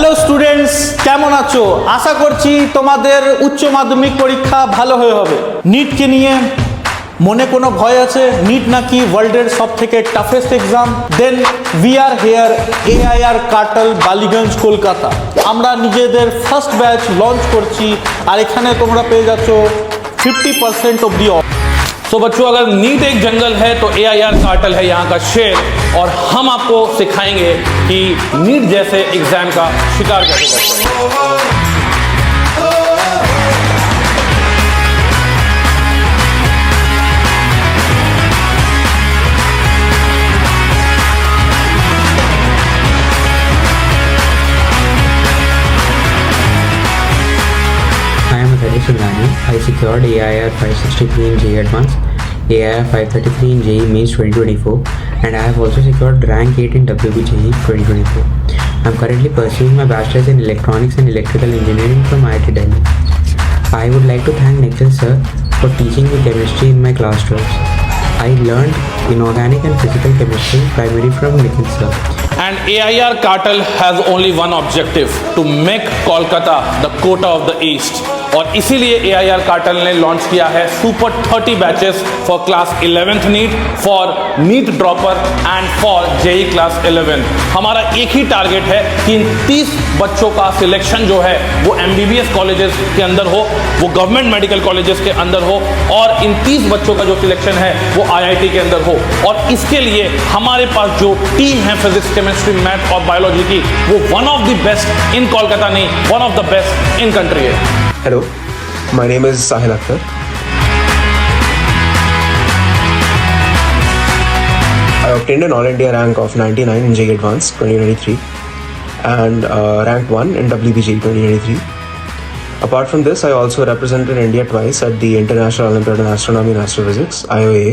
Hello students, কেমন আছো? আশা করছি তোমাদের উচ্চ মাধ্যমিক পরীক্ষা ভালো হয়ে হবে। নিটকে নিয়ে মনে কোনো ভয় আছে? নিট নাকি ওয়ার্ল্ডের সব থেকে toughest exam? Then we are here AIR cartel Ballygunge Kolkata. আমরা নিজেদের ফার্স্ট ব্যাচ লঞ্চ করছি, আর এখানে তোমরা পেয়ে যাচ্ছ 50% অফ দি অফ। तो बच्चों, अगर नीट एक जंगल है तो एआईआर कार्टेल है यहाँ का शेर, और हम आपको सिखाएंगे कि नीट जैसे एग्जाम का शिकार कैसे करते हैं। I am Aditya Sudhani. I secured AIR 563 in JEE Advanced, AIR 533 in JEE Mains 2024, and I have also secured rank 8 in WB JEE 2024. I am currently pursuing my bachelor's in electronics and electrical engineering from IIT Delhi. I would like to thank Nikhil sir for teaching me chemistry in my class 12. I learned inorganic and physical chemistry primarily from Nikhil sir. And AIR Cartel has only one objective, to make Kolkata the Kota of the East. और इसीलिए AIR cartel ने launch किया है super 30 batches for class 11th NEET, for NEET dropper and for JEE class 11। हमारा एक ही target है कि इन 30 बच्चों का सिलेक्शन जो है वो MBBS कॉलेजेस के अंदर हो, वो गवर्नमेंट मेडिकल कॉलेजेस के अंदर हो, और इन 30 बच्चों का जो सिलेक्शन है वो IIT के अंदर हो। और इसके लिए हमारे पास जो टीम है फिजिक्स, केमिस्ट्री, मैथ और बायोलॉजी की, वो one of the best in Kolkata नहीं, one of the best in country है। Hello, my name is Sahil Akhtar. I obtained an All India rank of 99 in JEE Advanced 2023 and rank 1 in WBJ 2023. Apart from this, I also represented India twice at the International Olympiad in Astronomy and Astrophysics (IOA)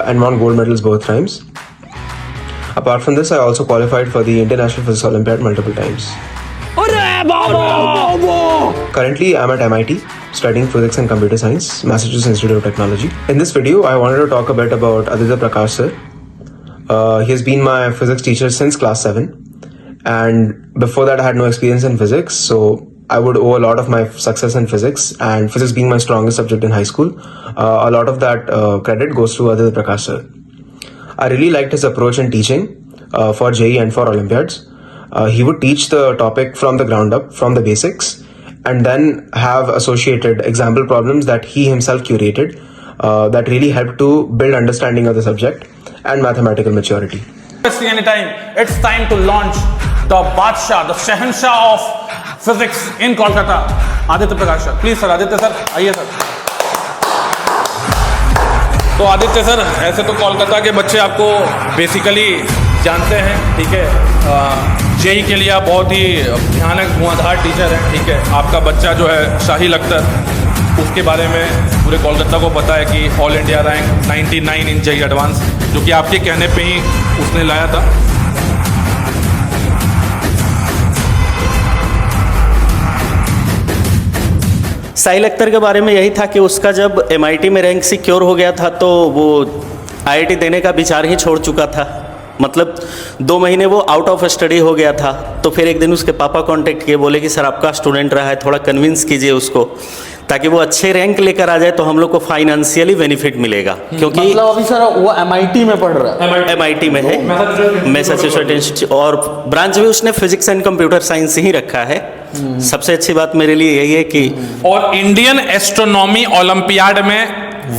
and won gold medals both times. Apart from this, I also qualified for the International Physics Olympiad multiple times. Currently, I'm at MIT studying physics and computer science, Massachusetts Institute of Technology. In this video, I wanted to talk a bit about Aditya Prakash sir. He has been my physics teacher since class 7, and before that I had no experience in physics, so I would owe a lot of my success in physics, and physics being my strongest subject in high school, a lot of that credit goes to Aditya Prakash sir. I really liked his approach in teaching for JEE and for Olympiads. He would teach the topic from the ground up, from the basics, and then have associated example problems that he himself curated that really helped to build understanding of the subject and mathematical maturity. Any time, it's time to launch the Badshah, the Shahanshah of physics in Kolkata, Aditya Prakash sir. Please sir, Aditya sir, आइए sir. तो Aditya sir, ऐसे तो कोलकाता के बच्चे आपको basically जानते हैं, ठीक है। जेई के लिए आप बहुत ही भयानक धुआंधार टीचर हैं, ठीक है। आपका बच्चा जो है शाहिल अख्तर, उसके बारे में पूरे कोलकाता को पता है कि all India rank 99 in JEE advance, जो कि आपके कहने पे ही उसने लाया था। साहिल अख्तर के बारे में यही था कि उसका जब MIT में रैंक सिक्योर हो गया था तो वो IIT देने का विचार ही छोड़ चुका था। मतलब 2 महीने वो आउट ऑफ स्टडी हो गया था। तो फिर एक दिन उसके पापा कांटेक्ट किए, बोले कि सर आपका स्टूडेंट रहा है, थोड़ा कन्विंस कीजिए उसको ताकि वो अच्छे रैंक लेकर आ जाए, तो हम लोग को फाइनेंशियली बेनिफिट मिलेगा। क्योंकि मतलब अभी सर वो MIT में पढ़ रहा है, MIT में है, मैसाचुसेट्स इंस्टीट्यूट, और ब्रांच भी उसने फिजिक्स एंड कंप्यूटर साइंस ही रखा है। सबसे अच्छी बात मेरे लिए यही है कि और इंडियन एस्ट्रोनॉमी ओलंपियाड में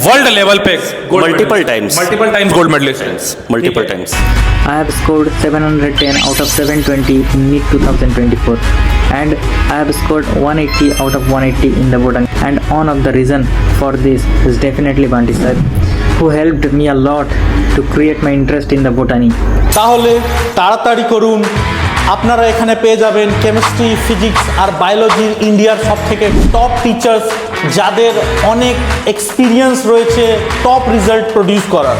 वर्ल्ड लेवल पे multiple times gold medalist, multiple times. I have scored 710 out of 720 in NEET 2024, and I have scored 180 out of 180 in the botany. And one of the reason for this is definitely Banti sir, who helped me a lot to create my interest in the botany. তাহলে তাড়াতাড়ি করুন, আপনারা এখানে পেয়ে যাবেন chemistry, physics আর বায়োলজির ইন্ডিয়ার সব থেকে টপ টিচার্স, যাদের অনেক এক্সপিরিয়েন্স রয়েছে টপ রেজাল্ট প্রডিউস করার।